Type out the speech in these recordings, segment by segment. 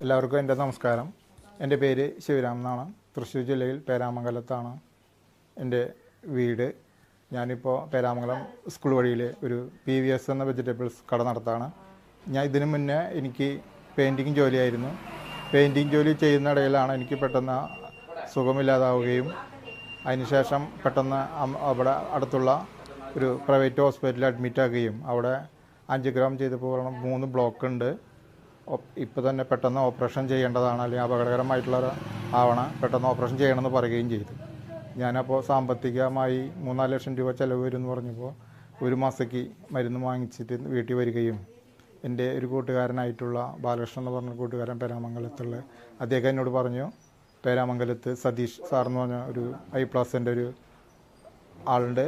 എല്ലാവർക്കും എൻ്റെ നമസ്കാരം. എൻ്റെ പേര് ശിവരാം എന്നാണ്. തൃശ്ശൂർ ജില്ലയിൽ പേരാമംഗലത്താണ് എൻ്റെ വീട്. ഞാനിപ്പോൾ പേരാമംഗലം സ്കൂൾ വഴിയിൽ ഒരു PVS എന്ന വെജിറ്റബിൾസ് കട നടത്താണ്. ഞാൻ ഇതിനു മുന്നേ എനിക്ക് പെയിൻറ്റിങ് ജോലിയായിരുന്നു. പെയിൻറ്റിങ് ജോലി ചെയ്യുന്ന ഇടയിലാണ് എനിക്ക് പെട്ടെന്ന് സുഖമില്ലാതാവുകയും അതിനുശേഷം പെട്ടെന്ന് അവിടെ അടുത്തുള്ള ഒരു പ്രൈവറ്റ് ഹോസ്പിറ്റലിൽ അഡ്മിറ്റാക്കുകയും അവിടെ ആൻജിയോഗ്രാം ചെയ്തപ്പോൾ 3 ബ്ലോക്ക് ഉണ്ട്. ഇപ്പോൾ തന്നെ പെട്ടെന്ന് ഓപ്പറേഷൻ ചെയ്യേണ്ടതാണ്, അല്ലെങ്കിൽ അപകടകരമായിട്ടുള്ള പെട്ടെന്ന് ഓപ്പറേഷൻ ചെയ്യണമെന്ന് പറയുകയും ചെയ്തു. ഞാനപ്പോൾ സാമ്പത്തികമായി 3-4 ലക്ഷം രൂപ ചിലവ് വരുമെന്ന് പറഞ്ഞപ്പോൾ ഒരു മാസത്തേക്ക് മരുന്ന് വാങ്ങിച്ചിട്ട് വീട്ടിൽ വരികയും എൻ്റെ ഒരു കൂട്ടുകാരനായിട്ടുള്ള ബാലകൃഷ്ണൻ എന്ന് പറഞ്ഞ കൂട്ടുകാരൻ പേരാമംഗലത്തുള്ള അദ്ദേഹം എന്നോട് പറഞ്ഞു, പേരാമംഗലത്ത് സതീഷ് സാർ എന്ന് പറഞ്ഞ ഒരു I+ൻ്റെ ഒരു ആളുണ്ട്,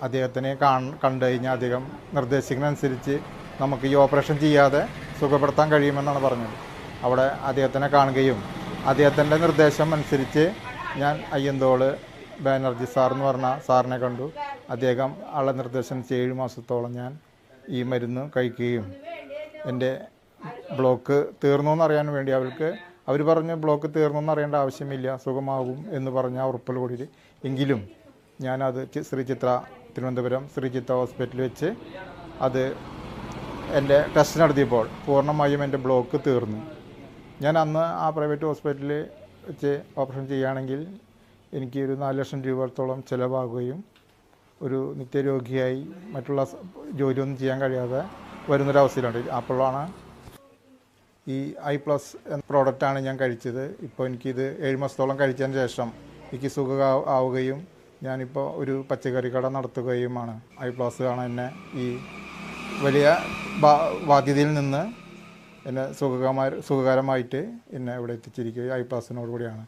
അദ്ദേഹത്തിനെ കണ്ടു കഴിഞ്ഞാൽ അദ്ദേഹം നിർദ്ദേശിക്കുന്നതനുസരിച്ച് നമുക്ക് ഈ ഓപ്പറേഷൻ ചെയ്യാതെ സുഖപ്പെടുത്താൻ കഴിയുമെന്നാണ് പറഞ്ഞത്. അവിടെ അദ്ദേഹത്തിനെ കാണുകയും അദ്ദേഹത്തിൻ്റെ നിർദ്ദേശം അനുസരിച്ച് ഞാൻ അയ്യന്തോള് ബാനർജി സാർ എന്ന് പറഞ്ഞ സാറിനെ കണ്ടു. അദ്ദേഹം ആളുടെ നിർദ്ദേശം 7 മാസത്തോളം ഞാൻ ഈ മരുന്ന് കഴിക്കുകയും എൻ്റെ ബ്ലോക്ക് തീർന്നു എന്നറിയാൻ വേണ്ടി അവർ പറഞ്ഞ് ബ്ലോക്ക് തീർന്നു എന്നറിയേണ്ട ആവശ്യമില്ല, സുഖമാകും എന്ന് പറഞ്ഞ ഉറപ്പിൽ കൂടി. എങ്കിലും ഞാനത് തിരുവനന്തപുരം ശ്രീചിത്ര ഹോസ്പിറ്റലിൽ വെച്ച് എൻ്റെ ടെസ്റ്റ് നടത്തിയപ്പോൾ പൂർണ്ണമായും എൻ്റെ ബ്ലോക്ക് തീർന്നു. ഞാൻ അന്ന് ആ പ്രൈവറ്റ് ഹോസ്പിറ്റലിൽ വെച്ച് ഓപ്പറേഷൻ ചെയ്യുകയാണെങ്കിൽ എനിക്ക് ഒരു 4 ലക്ഷം രൂപത്തോളം ചിലവാകുകയും ഒരു നിത്യരോഗിയായി മറ്റുള്ള ജോലിയൊന്നും ചെയ്യാൻ കഴിയാതെ വരുന്നൊരവസ്ഥയിലുണ്ട്. അപ്പോഴാണ് ഈ I+ എന്ന പ്രോഡക്റ്റാണ് ഞാൻ കഴിച്ചത്. ഇപ്പോൾ എനിക്കിത് 7 മാസത്തോളം കഴിച്ചതിന് ശേഷം എനിക്ക് സുഖമാവുകയും ഞാനിപ്പോൾ ഒരു പച്ചക്കറി കട നടത്തുകയുമാണ്. I+ ആണ് എന്നെ ഈ വലിയ ബാധ്യതയിൽ നിന്ന് എന്നെ സുഖകരമായിട്ട് എന്നെ ഇവിടെ എത്തിച്ചിരിക്കുക I+നോട് കൂടിയാണ്.